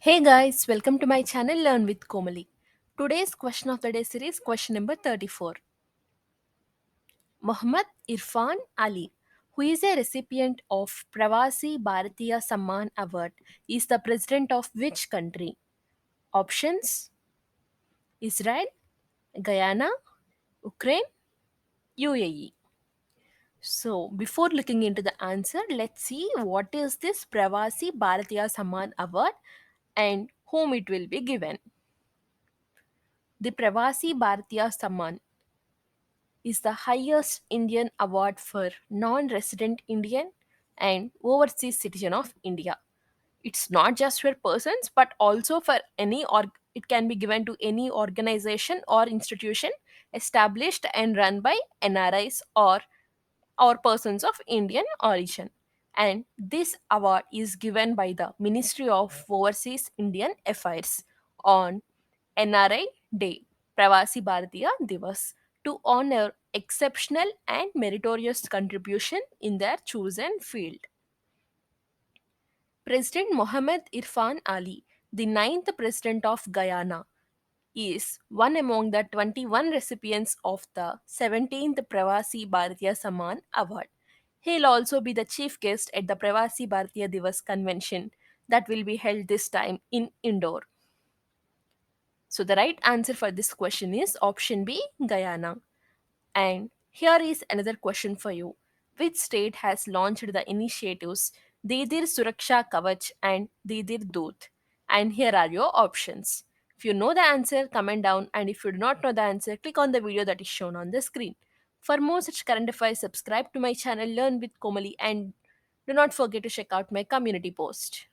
Hey guys, welcome to my channel Learn with Komali. Today's question of the day series question number 34. Mohammed Irfaan Ali, who is a recipient of Pravasi Bharatiya Samman Award, is the president of which country? Options: Israel, Guyana, Ukraine, UAE. So, before looking into the answer, let's see what is this Pravasi Bharatiya Samman Award and whom it will be given. The Pravasi Bharatiya Samman is the highest Indian award for non resident Indian and overseas citizen of India. It's not just for persons but also for it can be given to any organization or institution established and run by NRIs or persons of Indian origin. And this award is given by the Ministry of Overseas Indian Affairs on NRI Day, Pravasi Bharatiya Divas, to honor exceptional and meritorious contribution in their chosen field. President Mohammed Irfaan Ali, the ninth president of Guyana, is one among the 21 recipients of the 17th Pravasi Bharatiya Samman Award. He'll also be the chief guest at the Pravasi Bharatiya Divas convention that will be held this time in Indore. So the right answer for this question is option B, Guyana. And here is another question for you. Which state has launched the initiatives Didir Suraksha Kavach and Didir Doot? And here are your options. If you know the answer, comment down, and if you do not know the answer, click on the video that is shown on the screen. For more such current affairs, subscribe to my channel Learn with Komali and do not forget to check out my community post.